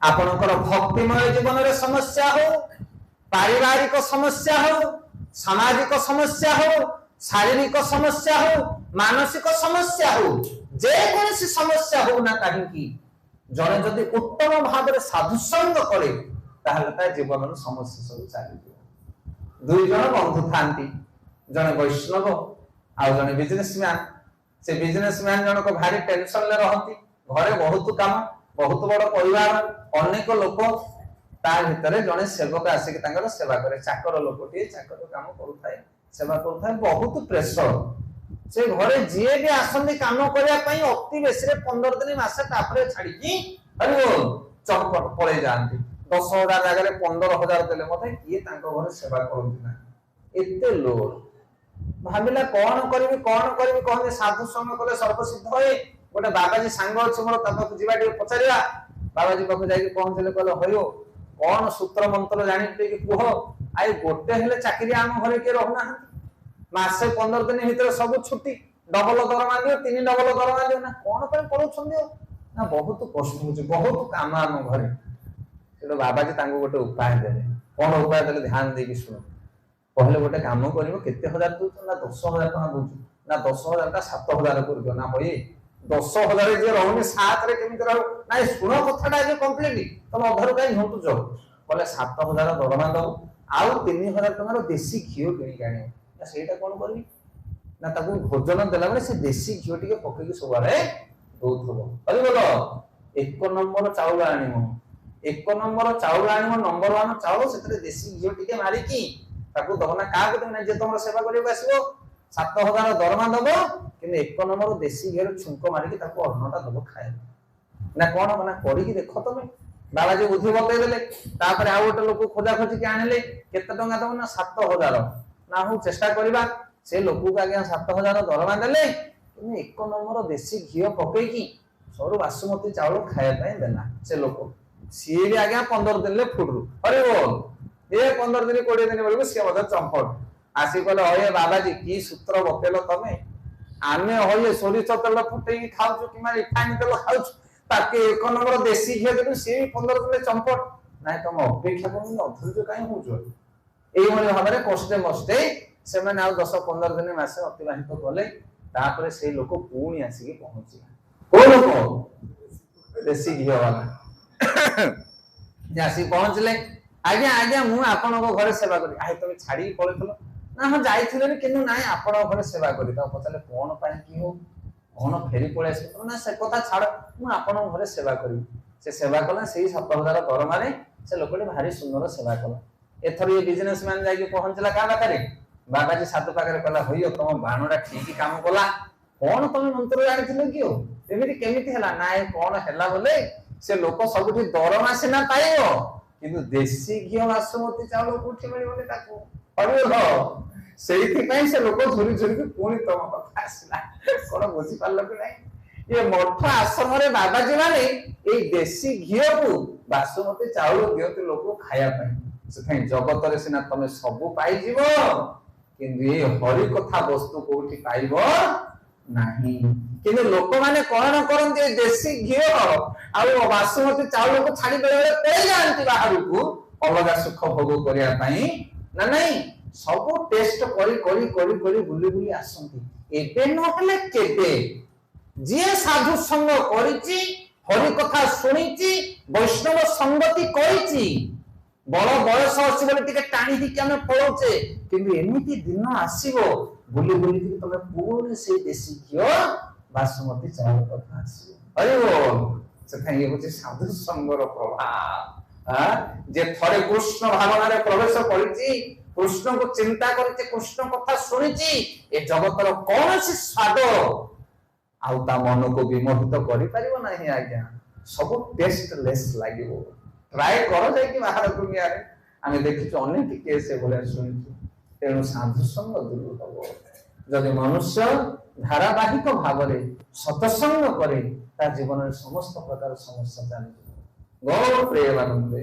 आपणकर भक्तिमय जीवन रे समस्या हो, पारिवारिक समस्या हो, सामाजिक समस्या हो, शारीरिक समस्या हो, मानसिक समस्या हो, जे कोनसी समस्या हो ना कहीं जने जदि उत्तम भाव में साधुसंग करे ताहले ता जीवन समस्या सब चली। दुई जन बंधु थांती, जने वैष्णव आ जने बिजनेसमैन। से बिजनेसमैन जन को भारी टेंशन ले रहती, घरे बहुत काम, बहुत बड़ परिवार, अनेक लोक, ता भितर जने सेवक आसिक तांकर सेवा करे, चाकर लोकटी चाकर काम करूथाय, सेवा करूथाय, बहुत प्रेशर। से घरे जीए भी आसंदी काम करिया पई अति बेसी रे 15 दिन मासे तापरे छाडी की हरिओ चौपट पळे जांती। 10,000 जगह रे 15,000 देले मते किए तांको घरे सेवा करंती ना, एते लोड। भाबिला कोन करबी कहने साधु संग कले सर्वसिद्ध होए। गोटे बाबाजी सांग अछि मोर तब जीवा टे पचारिया, बाबाजी पाखु जाई के पहुंचले कहले होयो कोन सूत्र मंत्र जानिते कि कुह आइ गोटे हेले चाकरी आम घरे के रहना, मासे 15 दिन भीतर सब छुट्टी, डबल दरमा दियो, 3 डबल दरमा दियो ना, कोन पे पड़ुछन दियो ना, बहुत कष्ट होछ, बहुत काम आम घरे। सेतो बाबाजी तांको गोटे उपाय देले। कोन उपाय देले ध्यान देकी सुनो। कहले गोटे काम करिवो, केते हजार दउ ना 10,000 टका दउ ना 10,000 का 7,000 कर दियो ना होई 10,000 जे रहउनी 7 रे केमिति रहउ ना। सुनो कथाटा जे कंप्लीट तम अधर काई होतु जो कहले 7,000 दरमा दउ आउ 3,000 टका देसी घियो किनि गाणी ना, सेटा कोन करबी ना, ताकू भोजन देला बेले से देसी घियो टिके पकेकी सबरे दउथबो। हरि बोलो। 1 नंबर चाउल आनिमो, 1 नंबर चाउल आनिमो, नंबर 1 चाउल सेतरे देसी घियो टिके मारी की ताकू दबना का को ना, जे तुमर सेवा करियो आसीबो 7,000 दरमा दबो, किने 1 नंबर देसी घियो छुंको मारी की ताकू अन्नटा दबो खाए ना। कोन बना करी की देखो तमे। बाबाजी बुद्धि बतै देले। तापर आ गोटे लोक खोजा खोजी के आनिले, केते टंगा दबो ना 7,000 ना, हो चेष्टा करिबा। से लोक को आगे 7,000 दरमा देले, किने 1 नंबर देसी घियो पकै की सरो बासमती चावल खाए पय देना। से लोक सी भी आगे 15 दिन ले फुडरू। अरे बोल ये 15 दिन 20 दिन बोलबो से मदर चंपट आसी कहले होय बाबाजी की सूत्र बतेलो तमे, आमे होय सोरिष तेल फुटै की खाउछु कि माने रिफाइन तेल खाउछु, ताके 1 नंबर देसी घियो देबे से 15 दिन चंपट नाय। तम अपेक्षा करू न अधुर्य काई होउछो। एई भली भाबरे कष्टे मष्टे से माने आ 10-15 दिन मासे अतिबाहित कले। तापरे से लोक पूणी आसी के पहुंची को लोक देसी घियो वाला जासी पहुंचले। आज्ञा आज्ञा मु आपन को घरे सेवा करी। आइ तमे छाडी पळेथलो ना, हम जाइथिले किनु नाय आपन घरे सेवा करी। त पछले कोन पाए की हो कोन फेरी पळे आसे ना, से कथा छाड़, मु आपन घरे सेवा करी। से सेवा कला सेही 7,000 दरमा रे से लोकडी भारी सुंदर सेवा कला। एथर ये बिजनेसमैन जाई के पहुंचला का बाकारे, बाबाजी साधु पाखरे कहला होइयो तम बाणडा ठीक काम कला, कोन तमे मंत्र जानिथिले कियो एमिति केमिति हला नाय। कोन हला बोले से लोक सबठी दरमा सिना पाइयो, किंतु देसी घियो बासमती चावल कोठी मिलिबोले ताको पड़ियो। सेहिथि पई से लोक झुरी झुरी के कोनी तम कथा आसला। कोन बुझी पारलो कि नाही, ये मठ आश्रम रे बाबाजी माने ए देसी घियो को बासमती चावल दियते लोक खाया पई। से जगत रे सिना तमे सब पाई जीवो, किंतु ए हरि कथा वस्तु कोठी पाइबो नाही। किंतु लोक माने कोन करंती देसी घियो आ बासमती चावल को छाडी बेले पळे जानती बाहर को अलगा सुख भोग करिया पई ना नहीं। सब टेस्ट करी करी करी करी बुली बुली आसंती। एबे न हले केबे जे साधु संग करिछि, हरि कथा सुनिछि, वैष्णव संगति करिछि, बड़ बयस अछि बोले टिके टाणी हि के हम पळौचे, किंतु एमिति दिन आसीबो बुली बुली कि तमे पूर्ण से देसी घियो बासमती चावल कथा आसीबो। हरि बोल। से थाई होछि साधु संगर प्रभाव। जे थरे कृष्ण भावना रे प्रवेश करिछि, कृष्ण को चिंता करिछि, कृष्ण कथा सुनिछि, ए जगतर कोनसी स्वाद आउ ता मन को विमोहित करि परिबो नाही। आज्ञा सब टेस्टलेस लागिबो। ट्राई करो जाय कि बाहर दुनिया रे आमे देखिछु अनेक केस बोले सुनिछु। तेणु साधु संग दूर हबो। जदि मनुष्य धारावाहिक भाव में सत्संग करे ता जीवन में समस्त प्रकार समस्या जानी गौर प्रेमानंदे।